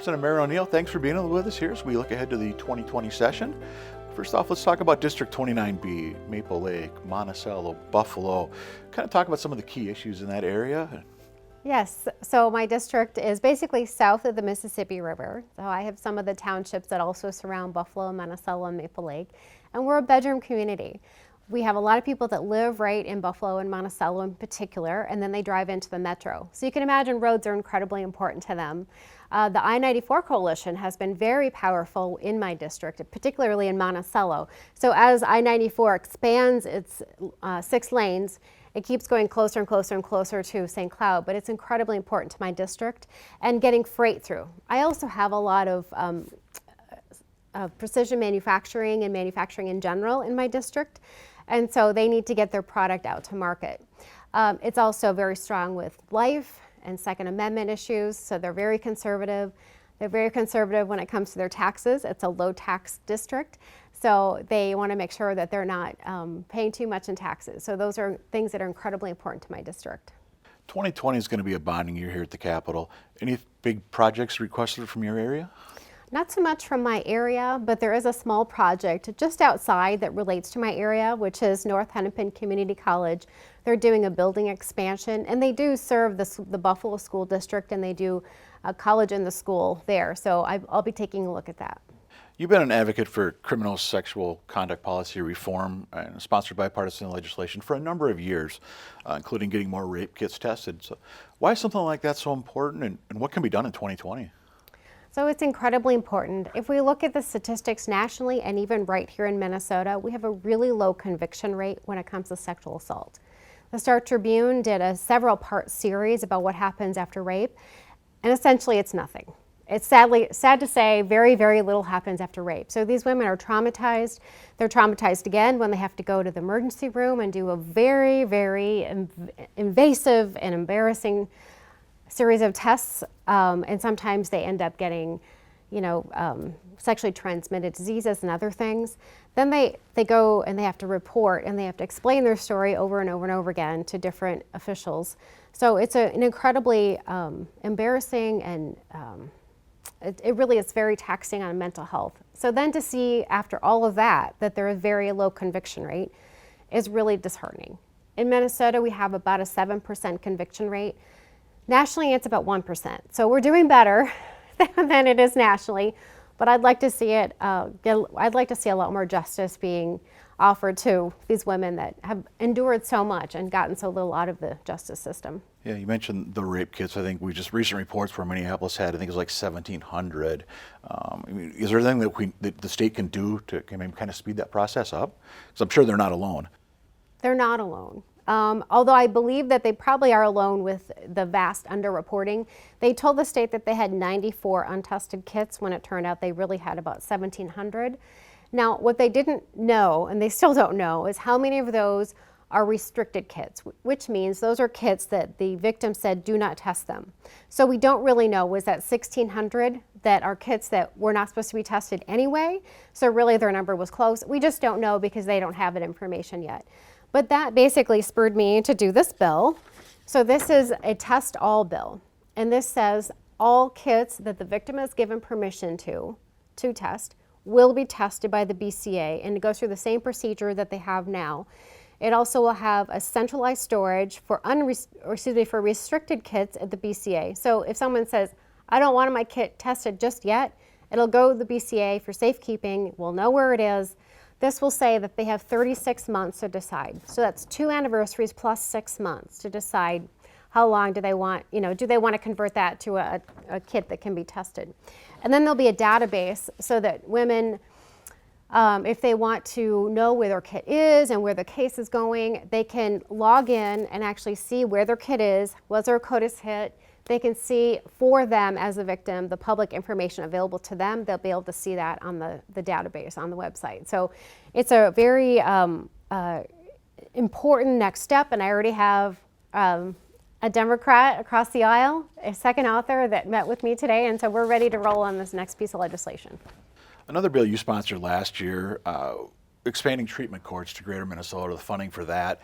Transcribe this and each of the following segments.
Representative Marion O'Neill, thanks for being with us here as we look ahead to the 2020 session. First off, let's talk about District 29B, Maple Lake, Monticello, Buffalo. Kind of talk about some of the key issues in that area. Yes, so my district is basically south of the Mississippi River. So I have some of the townships that also surround Buffalo, Monticello, and Maple Lake. And we're a bedroom community. We have a lot of people that live right in Buffalo and Monticello in particular, and then they drive into the metro. So you can imagine roads are incredibly important to them. The I-94 coalition has been very powerful in my district, particularly in Monticello. So as I-94 expands its 6 lanes, it keeps going closer and closer and closer to St. Cloud, but it's incredibly important to my district and getting freight through. I also have a lot of precision manufacturing and manufacturing in general in my district, and so they need to get their product out to market. It's also very strong with life and Second Amendment issues, so they're very conservative. They're very conservative when it comes to their taxes. It's a low tax district, so they want to make sure that they're not paying too much in taxes. So those are things that are incredibly important to my district. 2020 is going to be a bonding year here at the Capitol. Any big projects requested from your area? Not so much from my area, but there is a small project just outside that relates to my area, which is North Hennepin Community College. They're doing a building expansion, and they do serve the Buffalo School District, and they do a college in the school there. So I'll be taking a look at that. You've been an advocate for criminal sexual conduct policy reform and sponsored bipartisan legislation for a number of years, including getting more rape kits tested. So why is something like that so important, and what can be done in 2020? So it's incredibly important. If we look at the statistics nationally and even right here in Minnesota, we have a really low conviction rate when it comes to sexual assault. The Star Tribune did a several-part series about what happens after rape, and essentially it's nothing. It's sad to say, very, very little happens after rape. So these women are traumatized. They're traumatized again when they have to go to the emergency room and do a very, very invasive and embarrassing series of tests, and sometimes they end up getting, sexually transmitted diseases and other things. Then they go and they have to report and they have to explain their story over and over and over again to different officials. So it's an incredibly embarrassing and it really is very taxing on mental health. So then to see after all of that there is very low conviction rate is really disheartening. In Minnesota, we have about a 7% conviction rate. Nationally, it's about 1%. So we're doing better than it is nationally, but I'd like to see it. I'd like to see a lot more justice being offered to these women that have endured so much and gotten so little out of the justice system. Yeah, you mentioned the rape kits. I think we just recent reports where Minneapolis had, I think it was like 1,700. Is there anything that the state can do to maybe kind of speed that process up? Because I'm sure they're not alone. They're not alone. Although I believe that they probably are alone with the vast underreporting. They told the state that they had 94 untested kits when it turned out they really had about 1,700. Now, what they didn't know, and they still don't know, is how many of those are restricted kits, which means those are kits that the victim said do not test them. So we don't really know, was that 1,600 that are kits that were not supposed to be tested anyway? So really their number was close. We just don't know because they don't have that information yet. But that basically spurred me to do this bill. So this is a test all bill. And this says all kits that the victim has given permission to test will be tested by the BCA, and it goes through the same procedure that they have now. It also will have a centralized storage for restricted kits at the BCA. So if someone says, I don't want my kit tested just yet, it'll go to the BCA for safekeeping. We'll know where it is. This will say that they have 36 months to decide. So that's 2 anniversaries plus 6 months to decide how long do they want, do they want to convert that to a kit that can be tested. And then there'll be a database so that women, if they want to know where their kit is and where the case is going, they can log in and actually see where their kit is, was their CODIS hit. They can see for them as a victim the public information available to them. They'll be able to see that on the database on the website. So it's a very important next step, and I already have a Democrat across the aisle, a second author that met with me today, and so we're ready to roll on this next piece of legislation. Another bill you sponsored last year, expanding treatment courts to Greater Minnesota, the funding for that.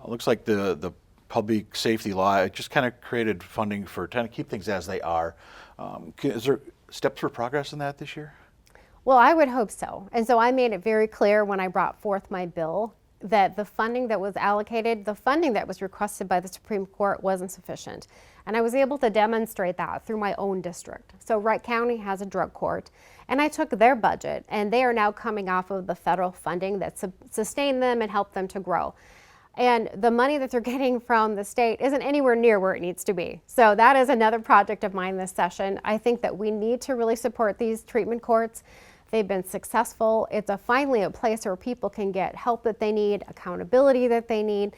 Looks like the public safety law, it just kind of created funding for trying to keep things as they are. Is there steps for progress in that this year? Well, I would hope so. And so I made it very clear when I brought forth my bill that the funding that was allocated, the funding that was requested by the Supreme Court wasn't sufficient. And I was able to demonstrate that through my own district. So Wright County has a drug court, and I took their budget, and they are now coming off of the federal funding that sustained them and helped them to grow. And the money that they're getting from the state isn't anywhere near where it needs to be. So that is another project of mine this session. I think that we need to really support these treatment courts. They've been successful. It's finally a place where people can get help that they need, accountability that they need.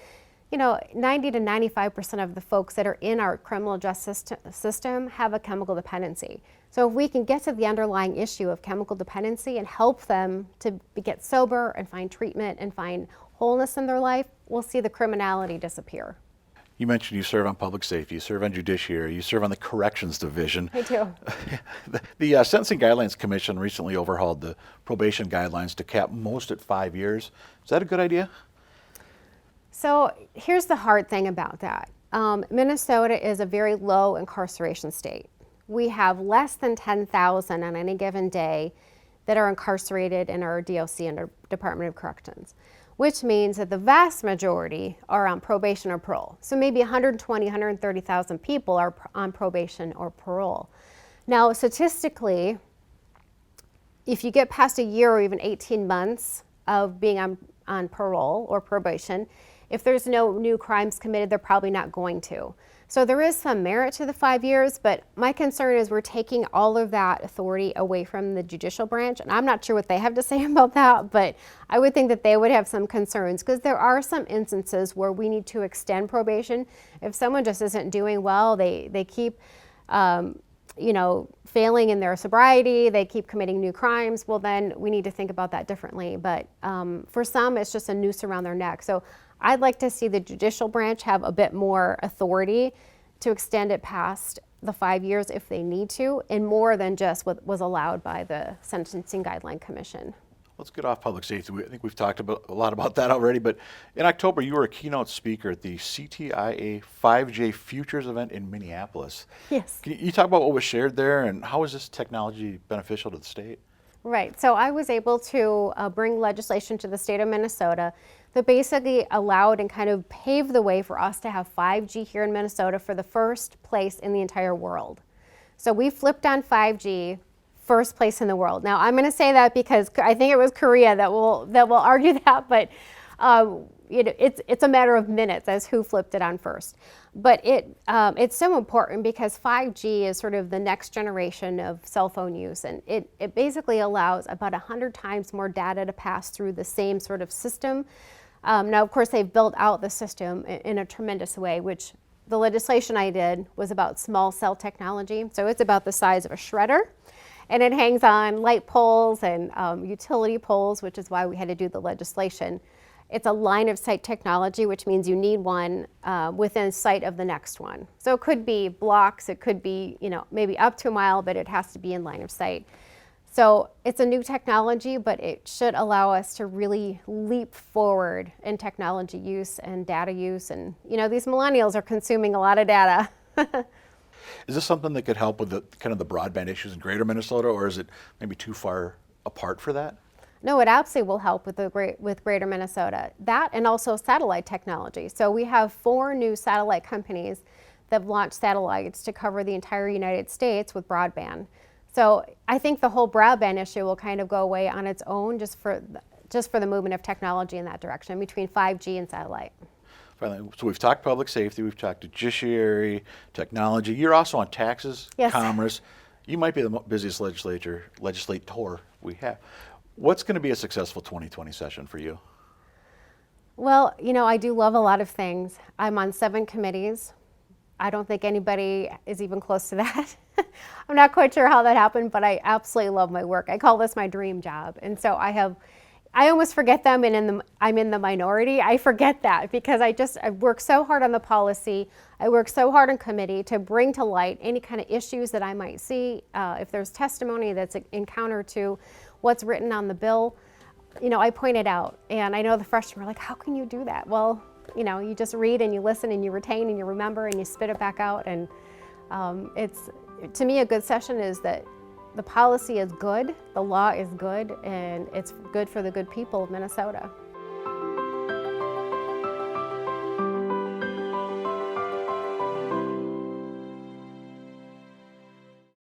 90 to 95% of the folks that are in our criminal justice system have a chemical dependency. So if we can get to the underlying issue of chemical dependency and help them to get sober and find treatment and find wholeness in their life, we'll see the criminality disappear. You mentioned you serve on public safety, you serve on judiciary, you serve on the corrections division. I do. The Sentencing Guidelines Commission recently overhauled the probation guidelines to cap most at 5 years. Is that a good idea? So here's the hard thing about that. Minnesota is a very low incarceration state. We have less than 10,000 on any given day that are incarcerated in our DOC and our Department of Corrections, which means that the vast majority are on probation or parole. So maybe 120, 130,000 people are on probation or parole. Now, statistically, if you get past a year or even 18 months of being on parole or probation, if there's no new crimes committed, they're probably not going to. So there is some merit to the 5 years, but my concern is we're taking all of that authority away from the judicial branch, and I'm not sure what they have to say about that, but I would think that they would have some concerns because there are some instances where we need to extend probation. If someone just isn't doing well, they keep failing in their sobriety, they keep committing new crimes, well then we need to think about that differently. But for some, it's just a noose around their neck. So I'd like to see the judicial branch have a bit more authority to extend it past the 5 years if they need to, and more than just what was allowed by the Sentencing Guideline Commission. Let's get off public safety. I think we've talked a lot about that already, but in October you were a keynote speaker at the CTIA 5J Futures event in Minneapolis. Yes. Can you talk about what was shared there and how is this technology beneficial to the state? Right, so I was able to bring legislation to the state of Minnesota that basically allowed and kind of paved the way for us to have 5G here in Minnesota for the first place in the entire world. So we flipped on 5G, first place in the world. Now I'm going to say that because I think it was Korea that will argue that, but it's a matter of minutes as who flipped it on first. But it's so important because 5G is sort of the next generation of cell phone use, and it basically allows about 100 times more data to pass through the same sort of system. Now, of course, they've built out the system in a tremendous way, which the legislation I did was about small cell technology. So it's about the size of a shredder, and it hangs on light poles and utility poles, which is why we had to do the legislation. It's a line of sight technology, which means you need one within sight of the next one. So it could be blocks, it could be maybe up to a mile, but it has to be in line of sight. So it's a new technology, but it should allow us to really leap forward in technology use and data use. And these millennials are consuming a lot of data. Is this something that could help with the kind of the broadband issues in greater Minnesota, or is it maybe too far apart for that? No, it absolutely will help with greater Minnesota. That and also satellite technology. So we have 4 new satellite companies that have launched satellites to cover the entire United States with broadband. So I think the whole broadband issue will kind of go away on its own just for the movement of technology in that direction between 5G and satellite. Finally, so we've talked public safety, we've talked judiciary, technology. You're also on taxes, yes. Commerce. You might be the busiest legislator we have. What's going to be a successful 2020 session for you? Well, I do love a lot of things. I'm on 7 committees. I don't think anybody is even close to that. I'm not quite sure how that happened, but I absolutely love my work. I call this my dream job. And so I almost forget them, and I'm in the minority. I forget that because I work so hard on the policy. I work so hard on committee to bring to light any kind of issues that I might see. If there's testimony that's in counter to what's written on the bill, I point it out. And I know the freshmen are like, how can you do that? Well, you just read and you listen and you retain and you remember and you spit it back out. And it's, to me, a good session is that the policy is good, the law is good, and it's good for the good people of Minnesota.